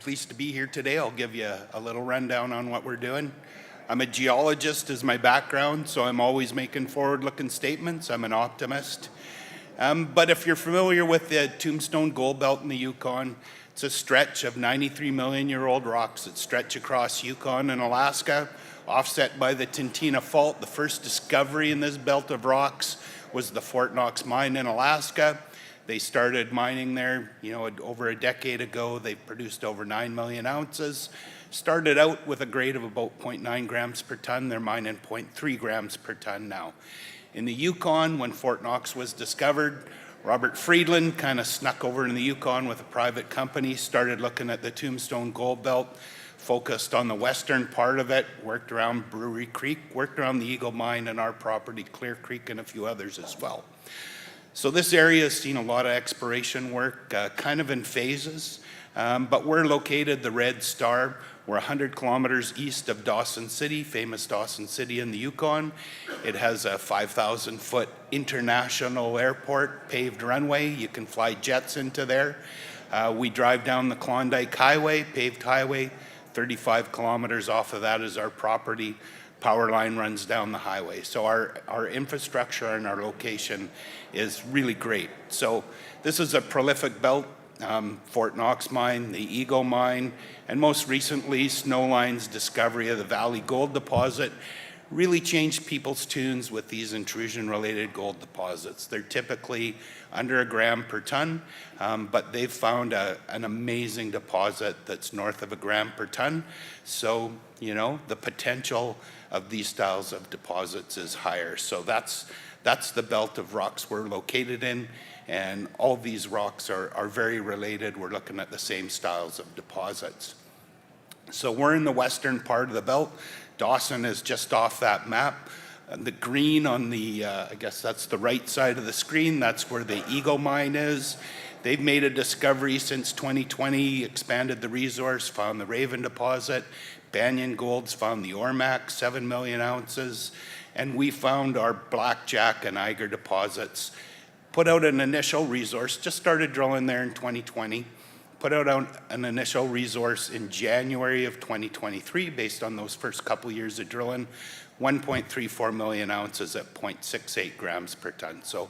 Pleased to be here today. I'll give you a little rundown on what we're doing. I'm a geologist as my background, so I'm always making forward-looking statements. I'm an optimist. But if you're familiar with the Tombstone Gold Belt in the Yukon, it's a stretch of 93-million-year-old rocks that stretch across Yukon and Alaska, offset by the Tintina Fault. The first discovery in this belt of rocks was the Fort Knox mine in Alaska. They started mining there, over a decade ago. They've produced over 9 million ounces. Started out with a grade of about 0.9 grams per ton. They're mining 0.3 grams per ton now. In the Yukon, when Fort Knox was discovered, Robert Friedland kind of snuck over in the Yukon with a private company, started looking at the Tombstone Gold Belt, focused on the western part of it, worked around Brewery Creek, worked around the Eagle Mine and our property, Clear Creek, and a few others as well. So this area has seen a lot of exploration work, kind of in phases, but we're located, the Red Star. We're 100 kilometers east of Dawson City, famous Dawson City in the Yukon. It has a 5,000-foot international airport, paved runway. You can fly jets into there. We drive down the Klondike Highway, paved highway. 35 kilometers off of that is our property. Power line runs down the highway. So our infrastructure and our location is really great. So this is a prolific belt, Fort Knox mine, the Eagle mine, and most recently Snowline's discovery of the Valley Gold deposit really changed people's tunes with these intrusion-related gold deposits. They're typically under a gram per ton, but they've found an amazing deposit that's north of a gram per ton. So, the potential of these styles of deposits is higher. So that's the belt of rocks we're located in, and all these rocks are very related. We're looking at the same styles of deposits. So we're in the western part of the belt. Dawson is just off that map. The green on the, I guess that's the right side of the screen, that's where the Eagle mine is. They've made a discovery since 2020, expanded the resource, found the Raven deposit. Banyan Gold's found the Ormac, 7 million ounces. And we found our Blackjack and Eiger deposits. Put out an initial resource, just started drilling there in 2020. Put out an initial resource in January of 2023 based on those first couple years of drilling. 1.34 million ounces at 0.68 grams per ton. So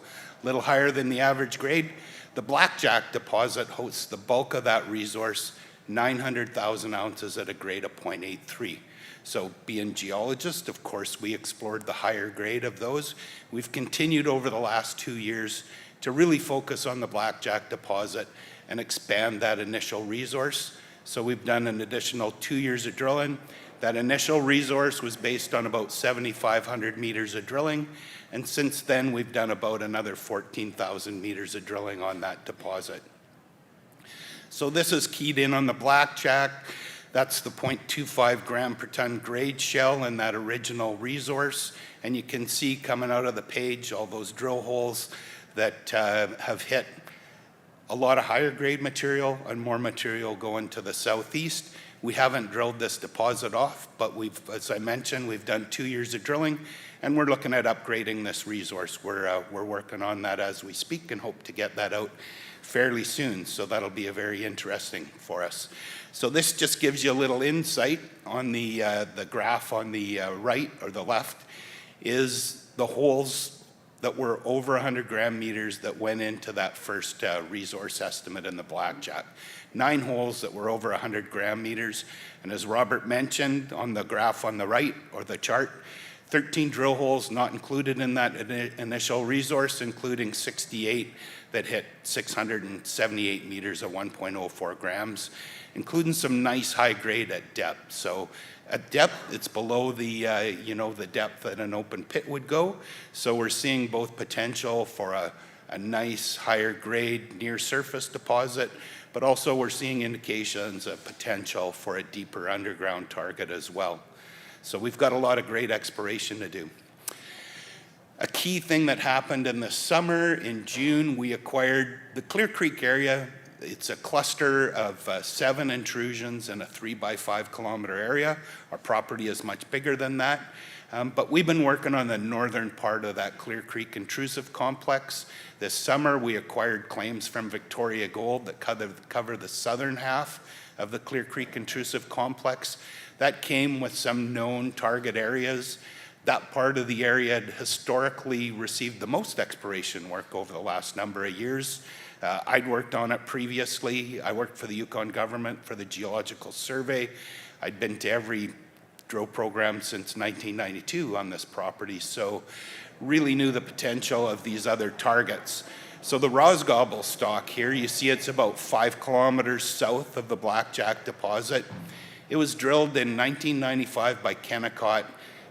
a little higher than the average grade. The Blackjack deposit hosts the bulk of that resource, 900,000 ounces at a grade of 0.83. So being geologists, of course, we explored the higher grade of those. We've continued over the last 2 years to really focus on the Blackjack deposit and expand that initial resource. So we've done an additional 2 years of drilling. That initial resource was based on about 7,500 meters of drilling. And since then, we've done about another 14,000 meters of drilling on that deposit. So this is keyed in on the Blackjack. That's the 0.25 gram per ton grade shell in that original resource. And you can see coming out of the page all those drill holes that have hit a lot of higher grade material and more material going to the southeast. We haven't drilled this deposit off, but as I mentioned, we've done 2 years of drilling, and we're looking at upgrading this resource. We're working on that as we speak and hope to get that out fairly soon. So that'll be very interesting for us. So this just gives you a little insight on the graph on the right or the left is the holes that were over 100 gram meters that went into that first resource estimate in the Blackjack. 9 holes that were over 100 gram meters. And as Robert mentioned on the graph on the right, or the chart, 13 drill holes not included in that initial resource, including 68 that hit 678 meters at 1.04 grams, including some nice high grade at depth. So at depth, it's below the the depth that an open pit would go. So we're seeing both potential for a nice higher grade near surface deposit, but also we're seeing indications of potential for a deeper underground target as well. So we've got a lot of great exploration to do. A key thing that happened in the summer, in June, we acquired the Clear Creek area. It's a cluster of 7 intrusions in a 3 by 5 kilometer area. Our property is much bigger than that. But we've been working on the northern part of that Clear Creek intrusive complex. This summer, we acquired claims from Victoria Gold that cover the southern half of the Clear Creek Intrusive Complex. That came with some known target areas. That part of the area had historically received the most exploration work over the last number of years. I'd worked on it previously. I worked for the Yukon government for the Geological Survey. I'd been to every drill program since 1992 on this property, so really knew the potential of these other targets. So the Rosgobble stock here, you see it's about 5 kilometers south of the Blackjack deposit. It was drilled in 1995 by Kennecott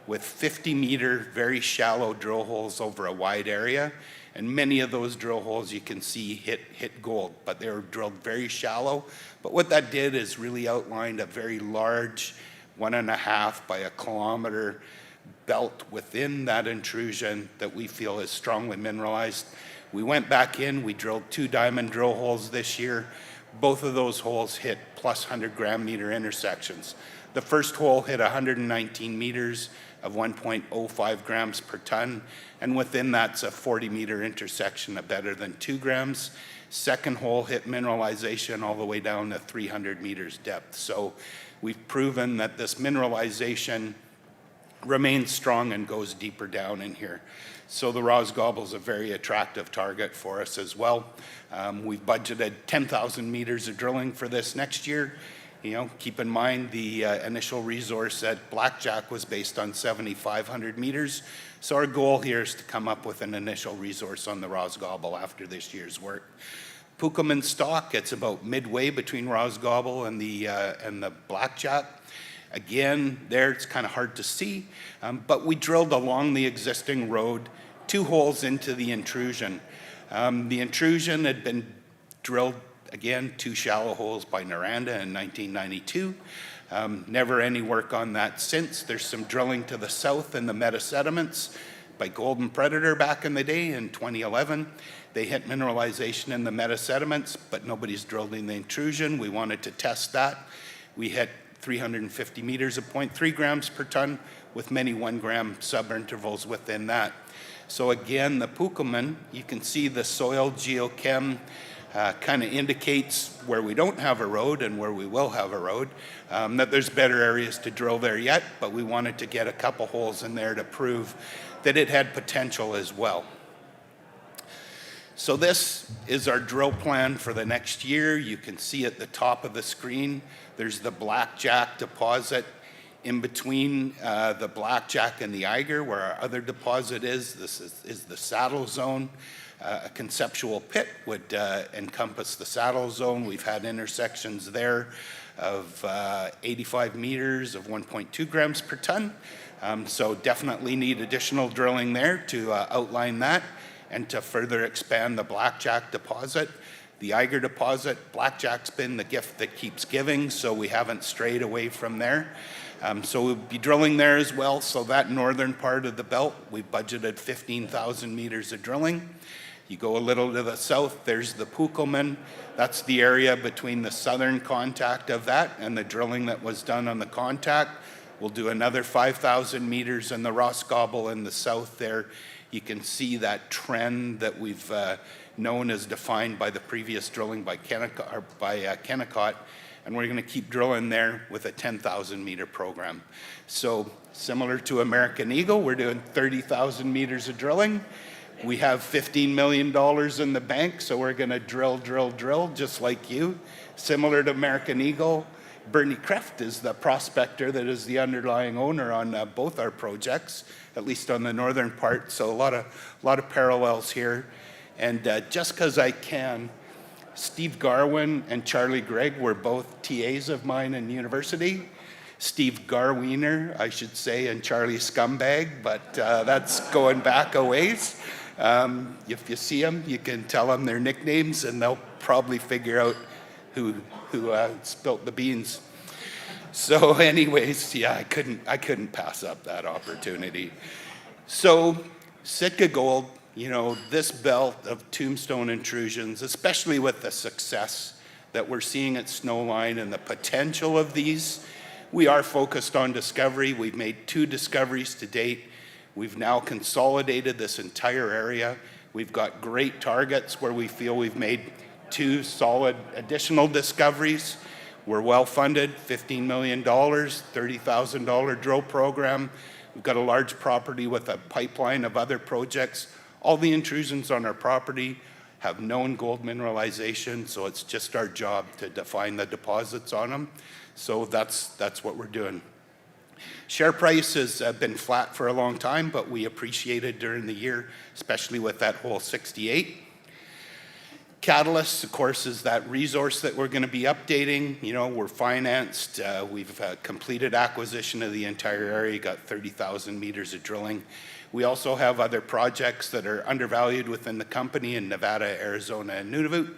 with 50-meter, very shallow drill holes over a wide area. And many of those drill holes you can see hit gold, but they were drilled very shallow. But what that did is really outlined a very large 1.5 by 1 kilometer belt within that intrusion that we feel is strongly mineralized. We went back in, we drilled 2 diamond drill holes this year. Both of those holes hit plus 100 gram meter intersections. The first hole hit 119 meters of 1.05 grams per ton, and within that's a 40-meter intersection of better than 2 grams. Second hole hit mineralization all the way down to 300 meters depth. So we've proven that this mineralization remains strong and goes deeper down in here. So the Rosgobble is a very attractive target for us as well. We've budgeted 10,000 meters of drilling for this next year. You know, keep in mind the initial resource at Blackjack was based on 7,500 meters. So our goal here is to come up with an initial resource on the Rosgobble after this year's work. Pukelman stock, it's about midway between Rosgobble and the Blackjack. Again, there it's kind of hard to see, but we drilled along the existing road 2 holes into the intrusion. The intrusion had been drilled, again, 2 shallow holes by Noranda in 1992. Never any work on that since. There's some drilling to the south in the metasediments by Golden Predator back in the day in 2011. They hit mineralization in the metasediments, but nobody's drilled in the intrusion. We wanted to test that. We hit 350 meters of 0.3 grams per ton with many 1 gram subintervals within that. So again, the Pukelman, you can see the soil geochem kind of indicates where we don't have a road and where we will have a road, that there's better areas to drill there yet, but we wanted to get a couple holes in there to prove that it had potential as well. So this is our drill plan for the next year. You can see at the top of the screen, there's the Blackjack deposit. In between the Blackjack and the Eiger, where our other deposit is, this is the saddle zone. A conceptual pit would encompass the saddle zone. We've had intersections there of 85 meters of 1.2 grams per ton. So definitely need additional drilling there to outline that and to further expand the Blackjack deposit. The Eiger deposit, Blackjack's been the gift that keeps giving, so we haven't strayed away from there. So we'll be drilling there as well. So that northern part of the belt, we budgeted 15,000 meters of drilling. You go a little to the south, there's the Pukelman. That's the area between the southern contact of that and the drilling that was done on the contact. We'll do another 5,000 meters in the Rosgobble in the south there. You can see that trend that we've known as defined by the previous drilling by Kennecott, and we're going to keep drilling there with a 10,000 meter program. So similar to American Eagle, we're doing 30,000 meters of drilling. We have $15 million in the bank, so we're going to drill, just like you. Similar to American Eagle, Bernie Kreft is the prospector that is the underlying owner on both our projects, at least on the northern part. So a lot of parallels here. And just because I can, Steve Garwin and Charlie Gregg were both TAs of mine in university. Steve Garwiener, I should say, and Charlie Scumbag, but that's going back a ways. If you see them, you can tell them their nicknames, and they'll probably figure out who spilt the beans. So, anyways, yeah, I couldn't pass up that opportunity. So, Sitka Gold, you know, this belt of tombstone intrusions, especially with the success that we're seeing at Snowline and the potential of these, we are focused on discovery. We've made 2 discoveries to date. We've now consolidated this entire area. We've got great targets where we feel we've made 2 solid additional discoveries. We're well funded, $15 million, $30,000 drill program. We've got a large property with a pipeline of other projects. All the intrusions on our property have known gold mineralization, so it's just our job to define the deposits on them. So that's what we're doing. Share price has been flat for a long time, but we appreciate it during the year, especially with that hole 68. Catalyst, of course, is that resource that we're going to be updating. You know, we're financed. We've completed acquisition of the entire area, got 30,000 meters of drilling. We also have other projects that are undervalued within the company in Nevada, Arizona, and Nunavut,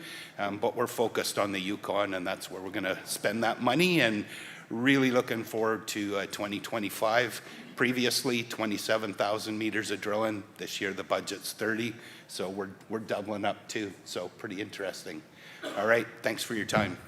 but we're focused on the Yukon, and that's where we're going to spend that money, and really looking forward to 2025. Previously, 27,000 meters of drilling. This year, the budget's 30, so we're doubling up too, so pretty interesting. All right, thanks for your time.